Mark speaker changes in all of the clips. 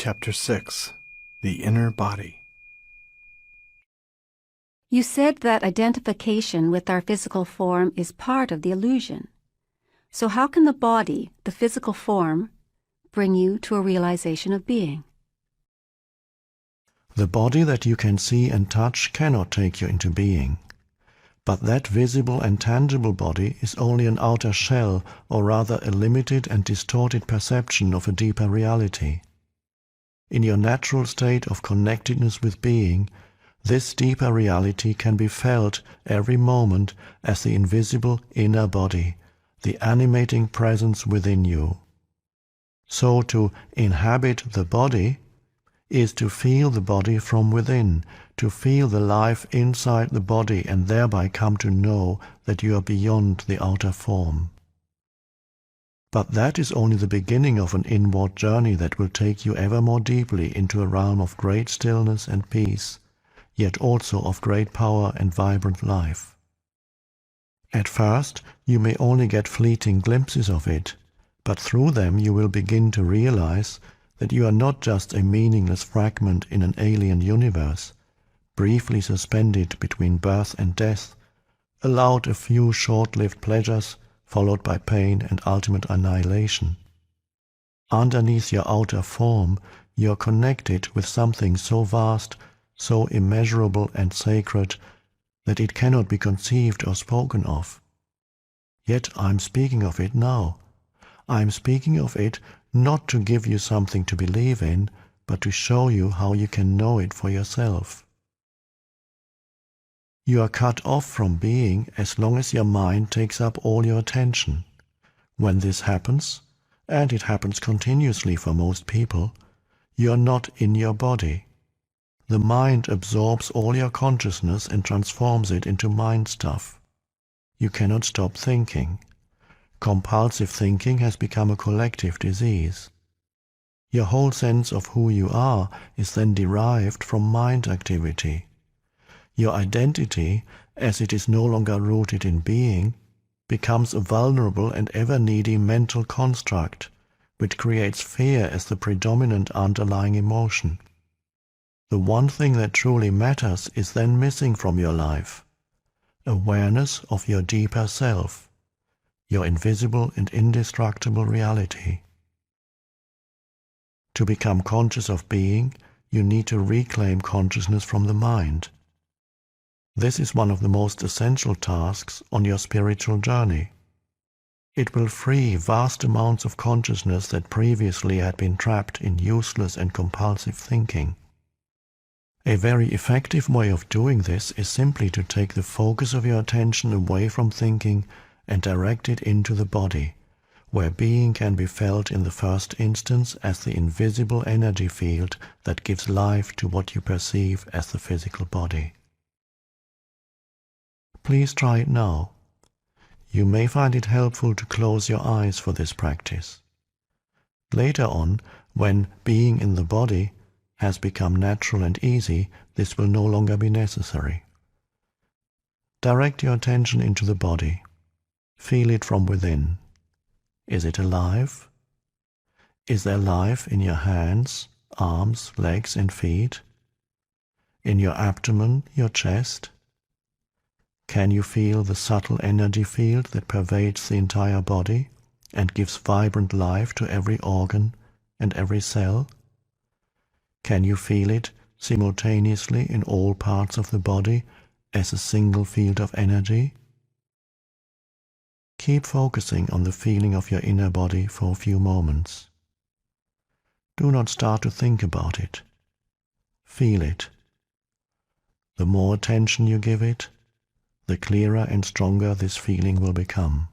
Speaker 1: Chapter 6. The Inner Body.
Speaker 2: You said that identification with our physical form is part of the illusion. So how can the body, the physical form, bring you to a realization of being?
Speaker 3: The body that you can see and touch cannot take you into being. But that visible and tangible body is only an outer shell, or rather a limited and distorted perception of a deeper reality. In your natural state of connectedness with being, this deeper reality can be felt every moment as the invisible inner body, the animating presence within you. So to inhabit the body is to feel the body from within, to feel the life inside the body and thereby come to know that you are beyond the outer form. But that is only the beginning of an inward journey that will take you ever more deeply into a realm of great stillness and peace, yet also of great power and vibrant life. At first, you may only get fleeting glimpses of it, but through them you will begin to realize that you are not just a meaningless fragment in an alien universe, briefly suspended between birth and death, allowed a few short-lived pleasures, followed by pain and ultimate annihilation. Underneath your outer form, you are connected with something so vast, so immeasurable and sacred, that it cannot be conceived or spoken of. Yet I am speaking of it now. I am speaking of it not to give you something to believe in, but to show you how you can know it for yourself. You are cut off from being as long as your mind takes up all your attention. When this happens, and it happens continuously for most people, you are not in your body. The mind absorbs all your consciousness and transforms it into mind stuff. You cannot stop thinking. Compulsive thinking has become a collective disease. Your whole sense of who you are is then derived from mind activity. Your identity, as it is no longer rooted in being, becomes a vulnerable and ever-needy mental construct, which creates fear as the predominant underlying emotion. The one thing that truly matters is then missing from your life: awareness of your deeper self, your invisible and indestructible reality. To become conscious of being, you need to reclaim consciousness from the mind. This is one of the most essential tasks on your spiritual journey. It will free vast amounts of consciousness that previously had been trapped in useless and compulsive thinking. A very effective way of doing this is simply to take the focus of your attention away from thinking and direct it into the body, where being can be felt in the first instance as the invisible energy field that gives life to what you perceive as the physical body. Please try it now. You may find it helpful to close your eyes for this practice. Later on, when being in the body has become natural and easy, this will no longer be necessary. Direct your attention into the body. Feel it from within. Is it alive? Is there life in your hands, arms, legs, and feet? In your abdomen, your chest? Can you feel the subtle energy field that pervades the entire body and gives vibrant life to every organ and every cell? Can you feel it simultaneously in all parts of the body as a single field of energy? Keep focusing on the feeling of your inner body for a few moments. Do not start to think about it. Feel it. The more attention you give it, the clearer and stronger this feeling will become.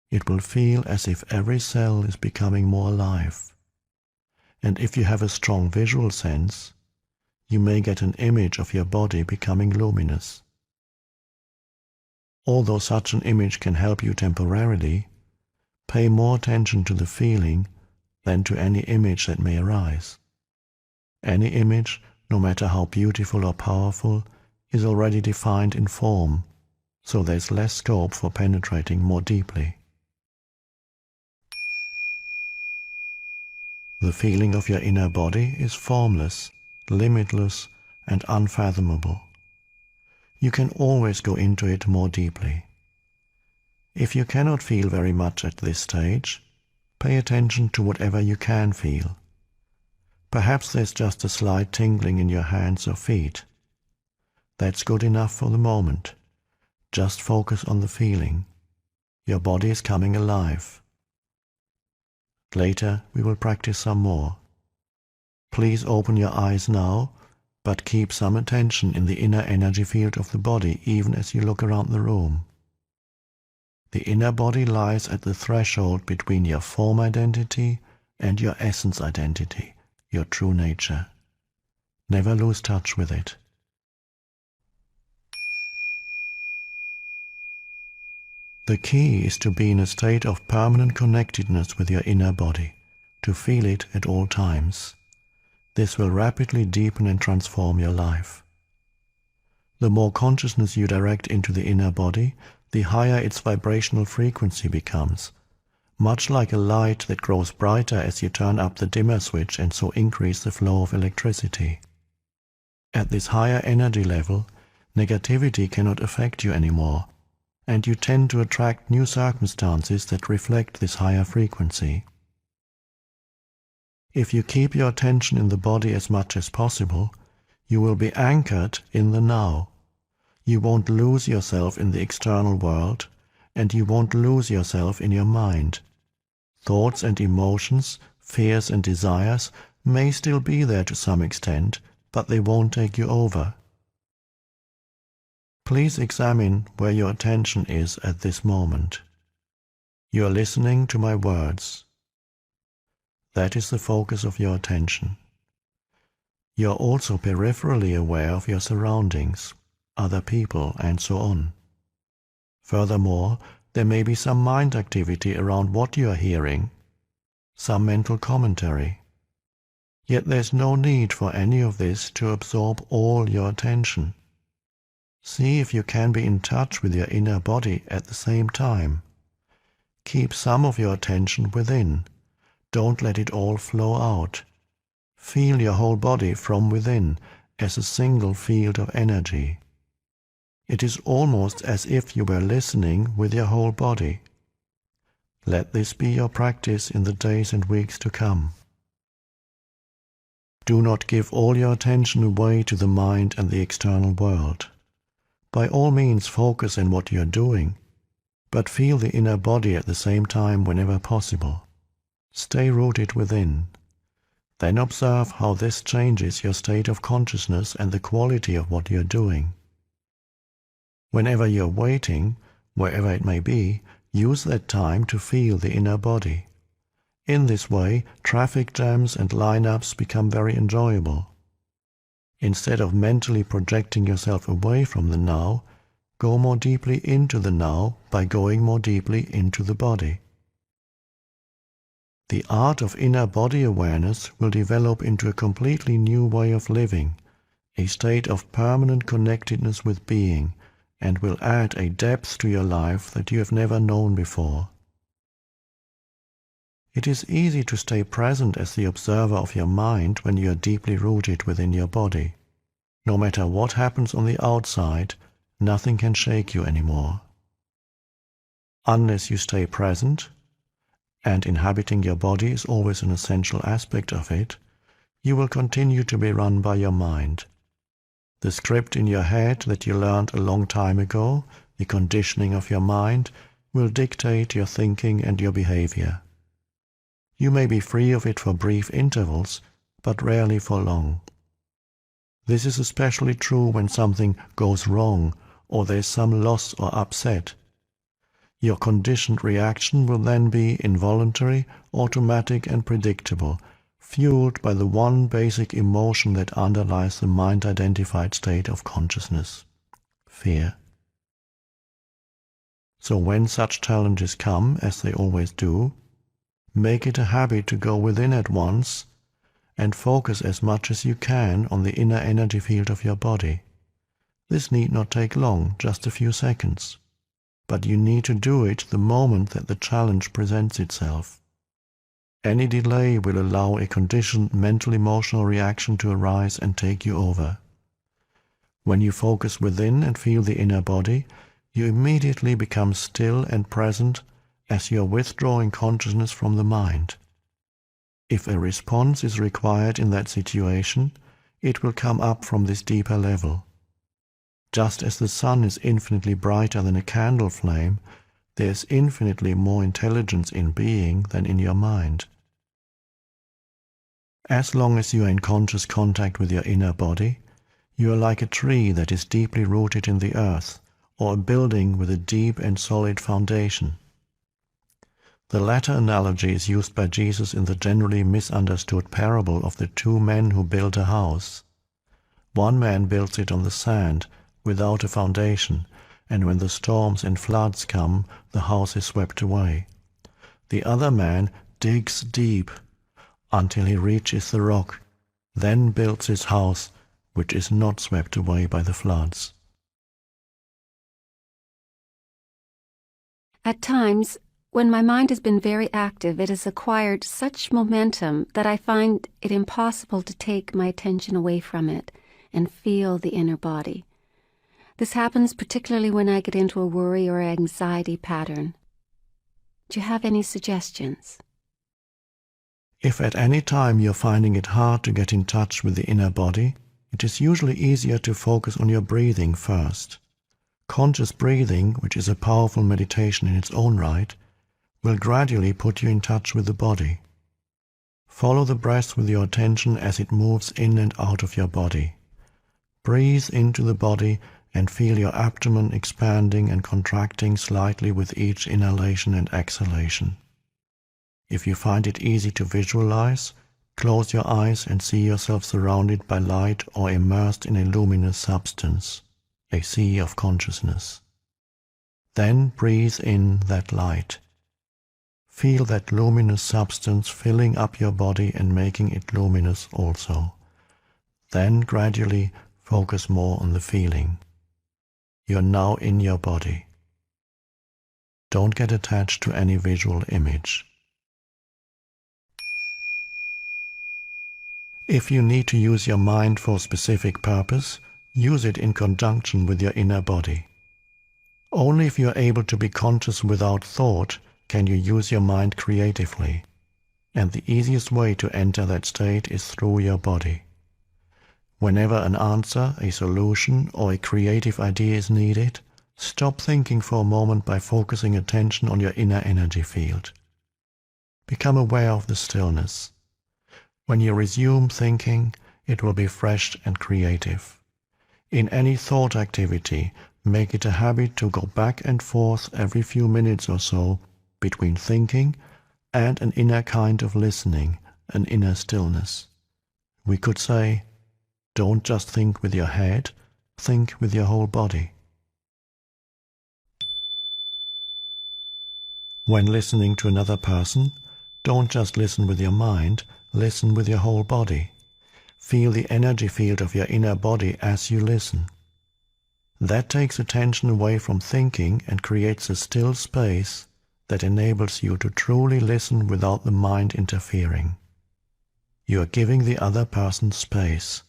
Speaker 3: It will feel as if every cell is becoming more alive. And if you have a strong visual sense, you may get an image of your body becoming luminous. Although such an image can help you temporarily, pay more attention to the feeling than to any image that may arise. Any image, no matter how beautiful or powerful, is already defined in form, so there is less scope for penetrating more deeply. The feeling of your inner body is formless, limitless, and unfathomable. You can always go into it more deeply. If you cannot feel very much at this stage, pay attention to whatever you can feel. Perhaps there's just a slight tingling in your hands or feet. That's good enough for the moment. Just focus on the feeling. Your body is coming alive. Later we will practice some more. Please open your eyes now, but keep some attention in the inner energy field of the body even as you look around the room. The inner body lies at the threshold between your form identity and your essence identity, your true nature. Never lose touch with it. The key is to be in a state of permanent connectedness with your inner body, to feel it at all times. This will rapidly deepen and transform your life. The more consciousness you direct into the inner body, the higher its vibrational frequency becomes, much like a light that grows brighter as you turn up the dimmer switch and so increase the flow of electricity. At this higher energy level, negativity cannot affect you anymore, and you tend to attract new circumstances that reflect this higher frequency. If you keep your attention in the body as much as possible, you will be anchored in the now. You won't lose yourself in the external world, and you won't lose yourself in your mind. Thoughts and emotions, fears and desires may still be there to some extent, but they won't take you over. Please examine where your attention is at this moment. You are listening to my words. That is the focus of your attention. You are also peripherally aware of your surroundings, other people, and so on. Furthermore, there may be some mind activity around what you are hearing, some mental commentary. Yet there's no need for any of this to absorb all your attention. See if you can be in touch with your inner body at the same time. Keep some of your attention within. Don't let it all flow out. Feel your whole body from within as a single field of energy. It is almost as if you were listening with your whole body. Let this be your practice in the days and weeks to come. Do not give all your attention away to the mind and the external world. By all means focus on what you are doing, but feel the inner body at the same time whenever possible. Stay rooted within. Then observe how this changes your state of consciousness and the quality of what you are doing. Whenever you are waiting, wherever it may be, use that time to feel the inner body. In this way, traffic jams and lineups become very enjoyable. Instead of mentally projecting yourself away from the now, go more deeply into the now by going more deeply into the body. The art of inner body awareness will develop into a completely new way of living, a state of permanent connectedness with being, and will add a depth to your life that you have never known before. It is easy to stay present as the observer of your mind when you are deeply rooted within your body. No matter what happens on the outside, nothing can shake you anymore. Unless you stay present, and inhabiting your body is always an essential aspect of it, you will continue to be run by your mind. The script in your head that you learned a long time ago, the conditioning of your mind, will dictate your thinking and your behavior. You may be free of it for brief intervals, but rarely for long. This is especially true when something goes wrong or there is some loss or upset. Your conditioned reaction will then be involuntary, automatic and predictable, fueled by the one basic emotion that underlies the mind-identified state of consciousness: fear. So when such challenges come, as they always do, make it a habit to go within at once and focus as much as you can on the inner energy field of your body. This need not take long, just a few seconds, but you need to do it the moment that the challenge presents itself. Any delay will allow a conditioned mental-emotional reaction to arise and take you over. When you focus within and feel the inner body, you immediately become still and present as you are withdrawing consciousness from the mind. If a response is required in that situation, it will come up from this deeper level. Just as the sun is infinitely brighter than a candle flame, there is infinitely more intelligence in being than in your mind. As long as you are in conscious contact with your inner body, you are like a tree that is deeply rooted in the earth, or a building with a deep and solid foundation. The latter analogy is used by Jesus in the generally misunderstood parable of the two men who built a house. One man builds it on the sand, without a foundation, and when the storms and floods come, the house is swept away. The other man digs deep until he reaches the rock, then builds his house, which is not swept away by the floods.
Speaker 2: At times, when my mind has been very active, it has acquired such momentum that I find it impossible to take my attention away from it and feel the inner body. This happens particularly when I get into a worry or anxiety pattern. Do you have any suggestions?
Speaker 3: If at any time you're finding it hard to get in touch with the inner body, it is usually easier to focus on your breathing first. Conscious breathing, which is a powerful meditation in its own right, will gradually put you in touch with the body. Follow the breath with your attention as it moves in and out of your body. Breathe into the body and feel your abdomen expanding and contracting slightly with each inhalation and exhalation. If you find it easy to visualize, close your eyes and see yourself surrounded by light or immersed in a luminous substance, a sea of consciousness. Then breathe in that light. Feel that luminous substance filling up your body and making it luminous also. Then gradually focus more on the feeling. You're now in your body. Don't get attached to any visual image. If you need to use your mind for a specific purpose, use it in conjunction with your inner body. Only if you are able to be conscious without thought can you use your mind creatively, and the easiest way to enter that state is through your body. Whenever an answer, a solution, or a creative idea is needed, stop thinking for a moment by focusing attention on your inner energy field. Become aware of the stillness. When you resume thinking, it will be fresh and creative. In any thought activity, make it a habit to go back and forth every few minutes or so between thinking and an inner kind of listening, an inner stillness. We could say, don't just think with your head, think with your whole body. When listening to another person, don't just listen with your mind, listen with your whole body. Feel the energy field of your inner body as you listen. That takes attention away from thinking and creates a still space that enables you to truly listen without the mind interfering. You are giving the other person space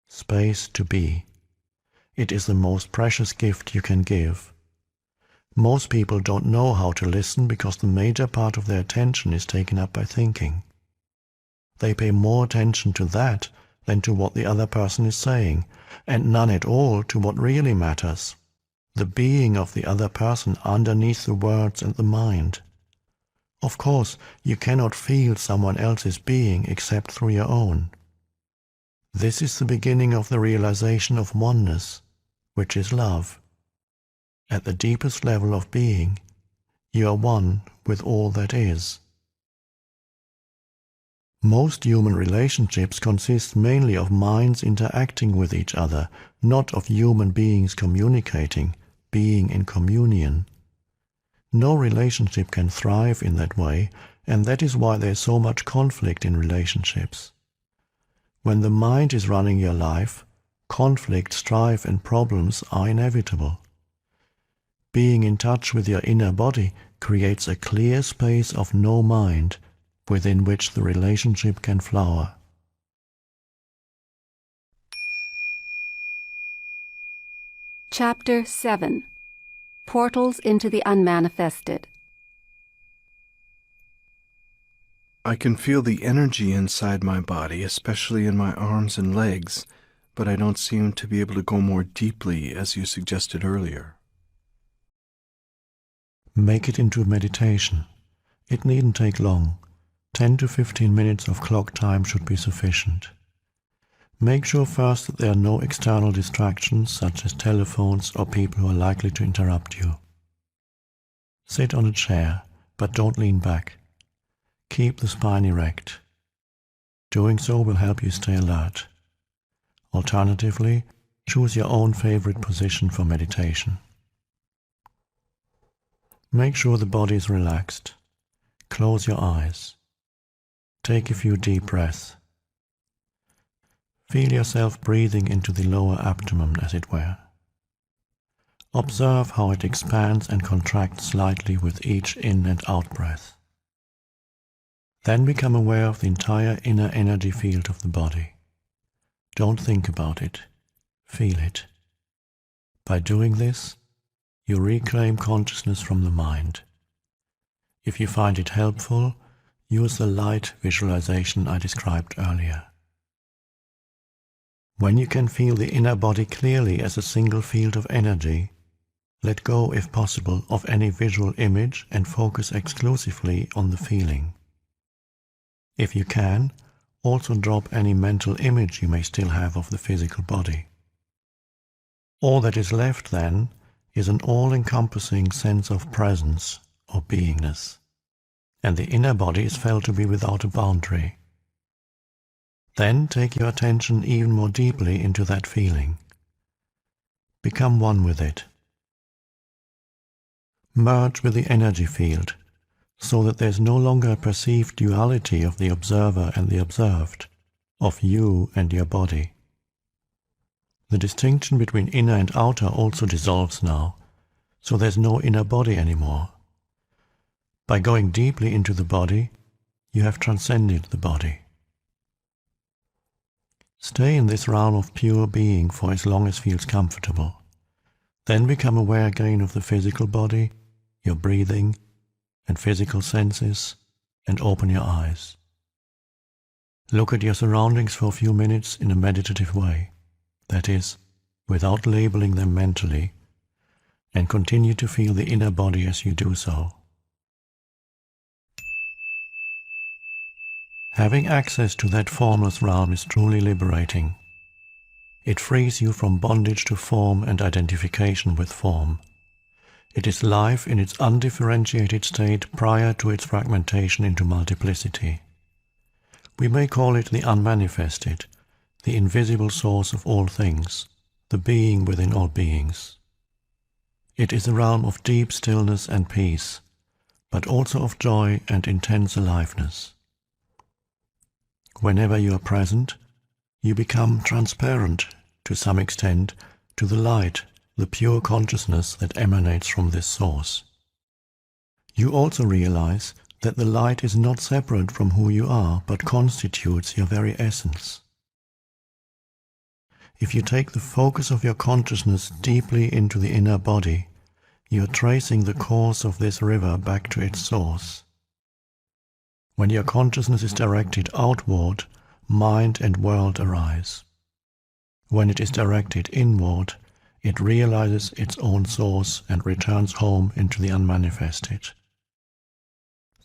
Speaker 3: to be. It is the most precious gift you can give. Most people don't know how to listen because the major part of their attention is taken up by thinking. They pay more attention to that than to what the other person is saying, and none at all to what really matters, the being of the other person underneath the words and the mind. Of course, you cannot feel someone else's being except through your own. This is the beginning of the realization of oneness, which is love. At the deepest level of being, you are one with all that is. Most human relationships consist mainly of minds interacting with each other, not of human beings communicating, being in communion. No relationship can thrive in that way, and that is why there is so much conflict in relationships. When the mind is running your life, conflict, strife, and problems are inevitable. Being in touch with your inner body creates a clear space of no mind, within which the relationship can flower.
Speaker 2: Chapter 7. Portals into the Unmanifested.
Speaker 1: I can feel the energy inside my body, especially in my arms and legs, but I don't seem to be able to go more deeply, as you suggested earlier.
Speaker 3: Make it into a meditation. It needn't take long. 10 to 15 minutes of clock time should be sufficient. Make sure first that there are no external distractions, such as telephones or people who are likely to interrupt you. Sit on a chair, but don't lean back. Keep the spine erect. Doing so will help you stay alert. Alternatively, choose your own favorite position for meditation. Make sure the body is relaxed. Close your eyes. Take a few deep breaths. Feel yourself breathing into the lower abdomen, as it were. Observe how it expands and contracts slightly with each in and out breath. Then become aware of the entire inner energy field of the body. Don't think about it. Feel it. By doing this, you reclaim consciousness from the mind. If you find it helpful, use the light visualization I described earlier. When you can feel the inner body clearly as a single field of energy, let go, if possible, of any visual image and focus exclusively on the feeling. If you can, also drop any mental image you may still have of the physical body. All that is left, then, is an all-encompassing sense of presence or beingness, and the inner body is felt to be without a boundary. Then take your attention even more deeply into that feeling. Become one with it. Merge with the energy field, so that there is no longer a perceived duality of the observer and the observed, of you and your body. The distinction between inner and outer also dissolves now, so there is no inner body anymore. By going deeply into the body, you have transcended the body. Stay in this realm of pure being for as long as feels comfortable. Then become aware again of the physical body, your breathing, and physical senses, and open your eyes. Look at your surroundings for a few minutes in a meditative way, that is, without labeling them mentally, and continue to feel the inner body as you do so. Having access to that formless realm is truly liberating. It frees you from bondage to form and identification with form. It is life in its undifferentiated state prior to its fragmentation into multiplicity. We may call it the unmanifested, the invisible source of all things, the being within all beings. It is a realm of deep stillness and peace, but also of joy and intense aliveness. Whenever you are present, you become transparent, to some extent, to the light, the pure consciousness that emanates from this source. You also realize that the light is not separate from who you are, but constitutes your very essence. If you take the focus of your consciousness deeply into the inner body, you are tracing the course of this river back to its source. When your consciousness is directed outward, mind and world arise. When it is directed inward, it realizes its own source and returns home into the unmanifested.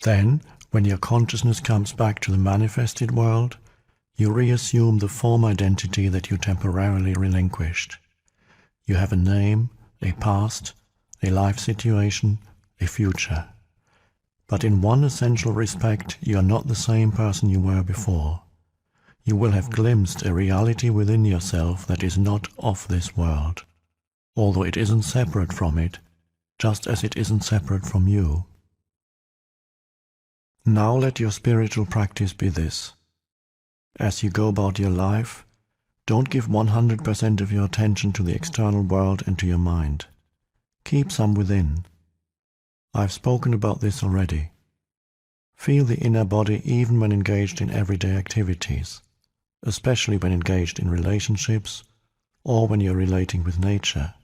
Speaker 3: Then, when your consciousness comes back to the manifested world, you reassume the form identity that you temporarily relinquished. You have a name, a past, a life situation, a future. But in one essential respect, you are not the same person you were before. You will have glimpsed a reality within yourself that is not of this world, although it isn't separate from it, just as it isn't separate from you. Now let your spiritual practice be this. As you go about your life, don't give 100% of your attention to the external world and to your mind. Keep some within. I've spoken about this already. Feel the inner body even when engaged in everyday activities, especially when engaged in relationships or when you're relating with nature.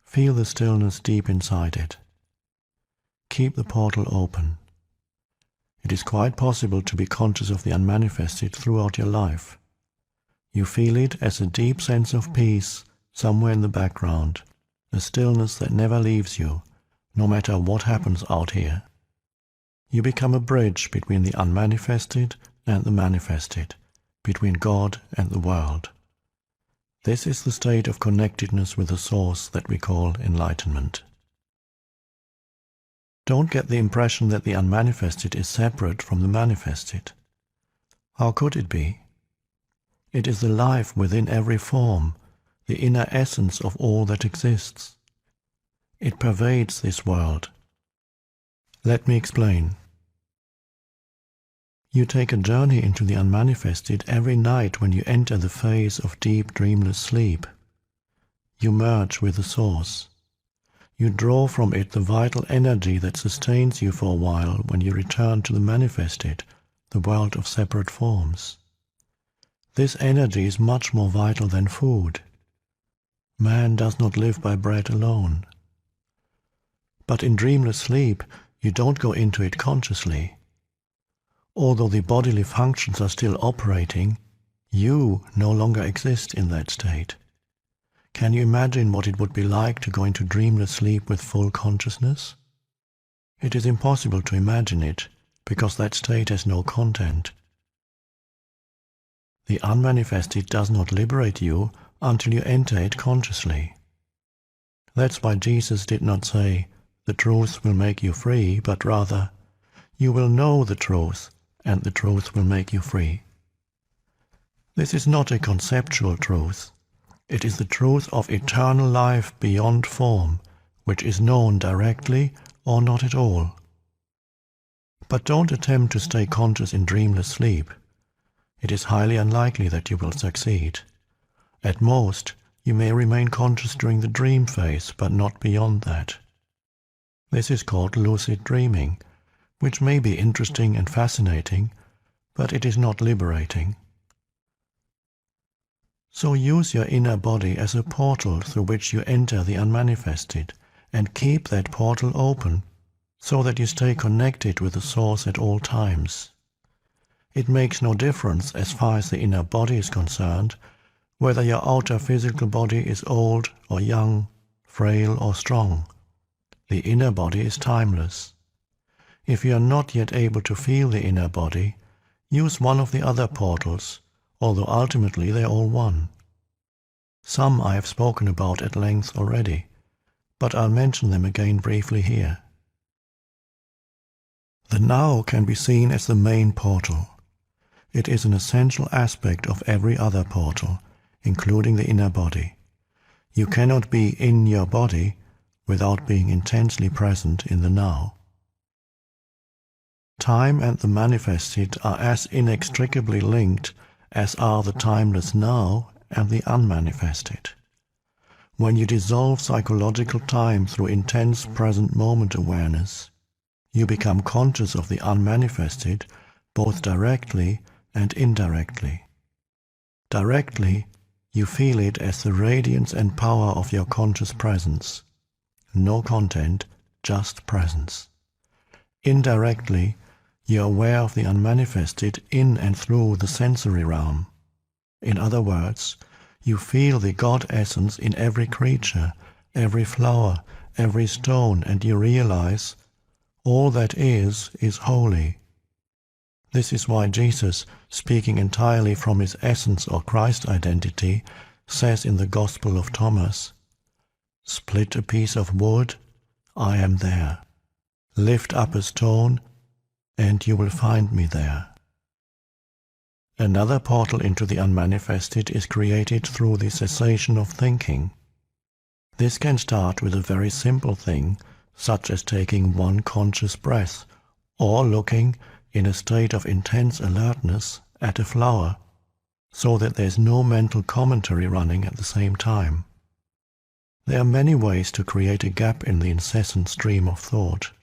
Speaker 3: Feel the stillness deep inside it. Keep the portal open. It is quite possible to be conscious of the unmanifested throughout your life. You feel it as a deep sense of peace somewhere in the background, a stillness that never leaves you, no matter what happens out here. You become a bridge between the unmanifested and the manifested, between God and the world. This is the state of connectedness with the source that we call enlightenment. Don't get the impression that the unmanifested is separate from the manifested. How could it be? It is the life within every form, the inner essence of all that exists. It pervades this world. Let me explain. You take a journey into the unmanifested every night when you enter the phase of deep dreamless sleep. You merge with the source. You draw from it the vital energy that sustains you for a while when you return to the manifested, the world of separate forms. This energy is much more vital than food. Man does not live by bread alone. But in dreamless sleep, you don't go into it consciously. Although the bodily functions are still operating, you no longer exist in that state. Can you imagine what it would be like to go into dreamless sleep with full consciousness? It is impossible to imagine it, because that state has no content. The unmanifested does not liberate you until you enter it consciously. That's why Jesus did not say, "The truth will make you free," but rather, "You will know the truth, and the truth will make you free." This is not a conceptual truth. It is the truth of eternal life beyond form, which is known directly or not at all. But don't attempt to stay conscious in dreamless sleep. It is highly unlikely that you will succeed. At most, you may remain conscious during the dream phase, but not beyond that. This is called lucid dreaming, which may be interesting and fascinating, but it is not liberating. So use your inner body as a portal through which you enter the unmanifested, and keep that portal open so that you stay connected with the source at all times. It makes no difference as far as the inner body is concerned, whether your outer physical body is old or young, frail or strong. The inner body is timeless. If you are not yet able to feel the inner body, use one of the other portals, although ultimately they are all one. Some I have spoken about at length already, but I'll mention them again briefly here. The now can be seen as the main portal. It is an essential aspect of every other portal, including the inner body. You cannot be in your body without being intensely present in the now. Time and the manifested are as inextricably linked as are the timeless now and the unmanifested. When you dissolve psychological time through intense present moment awareness, you become conscious of the unmanifested both directly and indirectly. Directly, you feel it as the radiance and power of your conscious presence. No content, just presence. Indirectly, you are aware of the unmanifested in and through the sensory realm. In other words, you feel the God essence in every creature, every flower, every stone, and you realize all that is holy. This is why Jesus, speaking entirely from his essence or Christ identity, says in the Gospel of Thomas, "Split a piece of wood, I am there. Lift up a stone, and you will find me there." Another portal into the unmanifested is created through the cessation of thinking. This can start with a very simple thing, such as taking one conscious breath, or looking, in a state of intense alertness, at a flower, so that there is no mental commentary running at the same time. There are many ways to create a gap in the incessant stream of thought.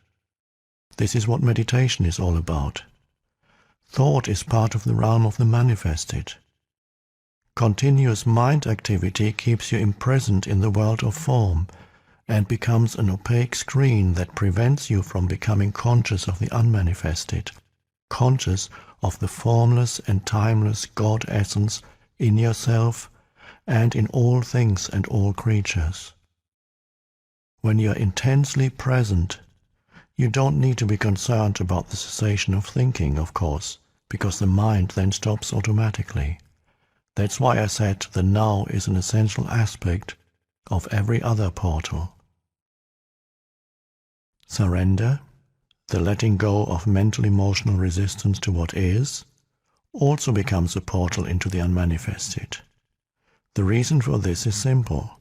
Speaker 3: This is what meditation is all about. Thought is part of the realm of the manifested. Continuous mind activity keeps you imprisoned in the world of form and becomes an opaque screen that prevents you from becoming conscious of the unmanifested, conscious of the formless and timeless God essence in yourself and in all things and all creatures. When you are intensely present, you don't need to be concerned about the cessation of thinking, of course, because the mind then stops automatically. That's why I said the now is an essential aspect of every other portal. Surrender, the letting go of mental-emotional resistance to what is, also becomes a portal into the unmanifested. The reason for this is simple.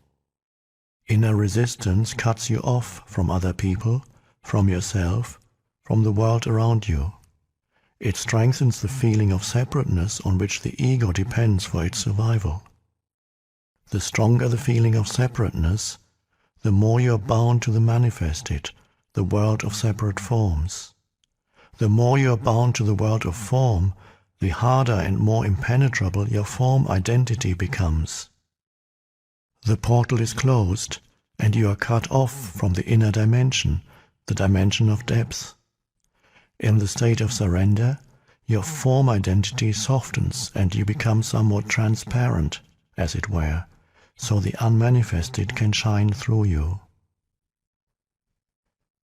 Speaker 3: Inner resistance cuts you off from other people, from yourself, from the world around you. It strengthens the feeling of separateness on which the ego depends for its survival. The stronger the feeling of separateness, the more you are bound to the manifested, the world of separate forms. The more you are bound to the world of form, the harder and more impenetrable your form identity becomes. The portal is closed, and you are cut off from the inner dimension, the dimension of depth. In the state of surrender, your form identity softens and you become somewhat transparent, as it were, so the unmanifested can shine through you.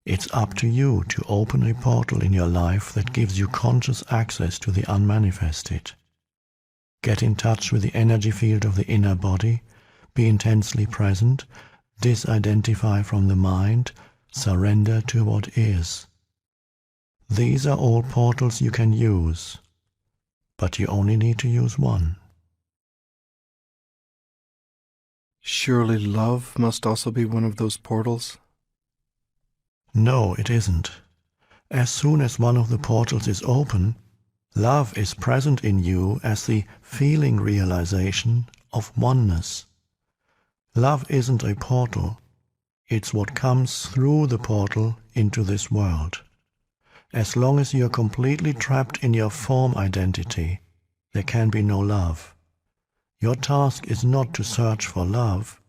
Speaker 3: It's up to you to open a portal in your life that gives you conscious access to the unmanifested. Get in touch with the energy field of the inner body, be intensely present, disidentify from the mind, surrender to what is. These are all portals you can use, but you only need to use one.
Speaker 1: Surely love must also be one of those portals?
Speaker 3: No, it isn't. As soon as one of the portals is open, love is present in you as the feeling realization of oneness. Love isn't a portal. It's what comes through the portal into this world. As long as you are completely trapped in your form identity, there can be no love. Your task is not to search for love,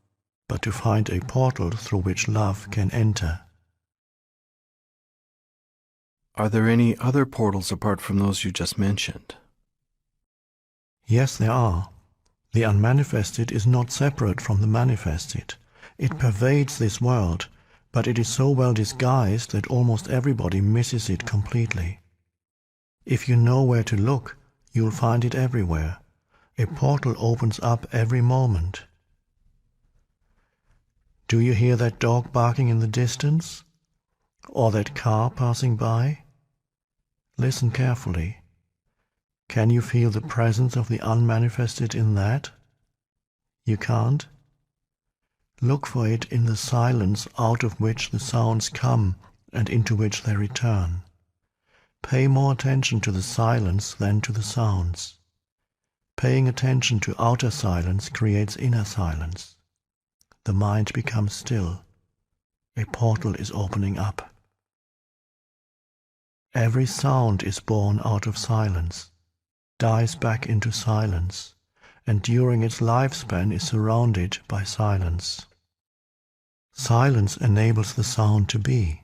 Speaker 3: but to find a portal through which love can enter.
Speaker 1: Are there any other portals apart from those you just mentioned?
Speaker 3: Yes, there are. The unmanifested is not separate from the manifested. It pervades this world, but it is so well disguised that almost everybody misses it completely. If you know where to look, you'll find it everywhere. A portal opens up every moment. Do you hear that dog barking in the distance? Or that car passing by? Listen carefully. Can you feel the presence of the unmanifested in that? You can't? Look for it in the silence out of which the sounds come and into which they return. Pay more attention to the silence than to the sounds. Paying attention to outer silence creates inner silence. The mind becomes still. A portal is opening up. Every sound is born out of silence, dies back into silence, and during its lifespan is surrounded by silence. Silence enables the sound to be.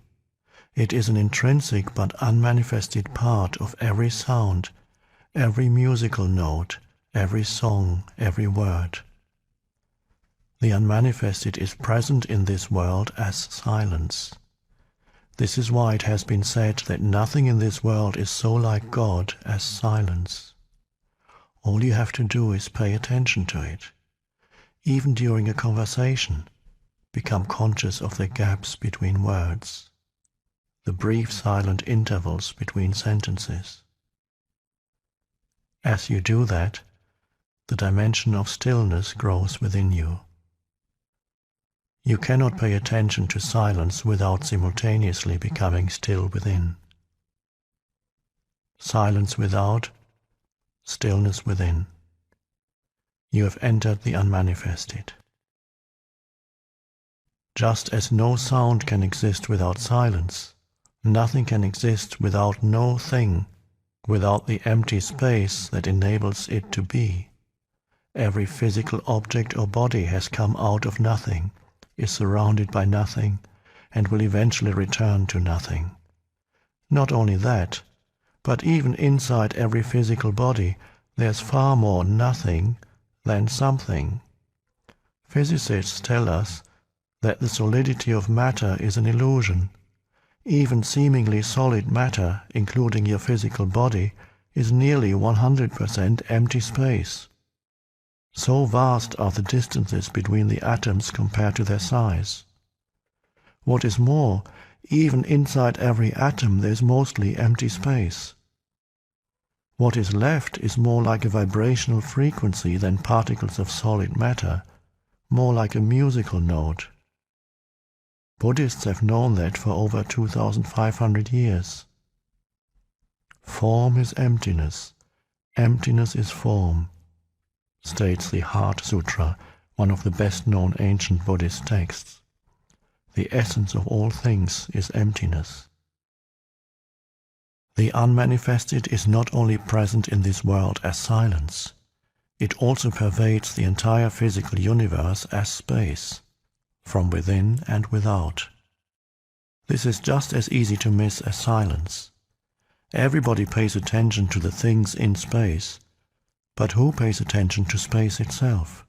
Speaker 3: It is an intrinsic but unmanifested part of every sound, every musical note, every song, every word. The unmanifested is present in this world as silence. This is why it has been said that nothing in this world is so like God as silence. All you have to do is pay attention to it. Even during a conversation, become conscious of the gaps between words, the brief silent intervals between sentences. As you do that, the dimension of stillness grows within you. You cannot pay attention to silence without simultaneously becoming still within. Silence without, stillness within. You have entered the unmanifested. Just as no sound can exist without silence, Nothing can exist without no thing, without the empty space that enables it to be. Every physical object or body has come out of nothing, is surrounded by nothing, and will eventually return to nothing. Not only that, but even inside every physical body, there's far more nothing than something. Physicists tell us that the solidity of matter is an illusion. Even seemingly solid matter, including your physical body, is nearly 100% empty space. So vast are the distances between the atoms compared to their size. What is more, even inside every atom there is mostly empty space. What is left is more like a vibrational frequency than particles of solid matter, more like a musical note. Buddhists have known that for over 2,500 years. Form is emptiness. Emptiness is form, states the Heart Sutra, one of the best-known ancient Buddhist texts. The essence of all things is emptiness. The unmanifested is not only present in this world as silence, it also pervades the entire physical universe as space, from within and without. This is just as easy to miss as silence. Everybody pays attention to the things in space, but who pays attention to space itself?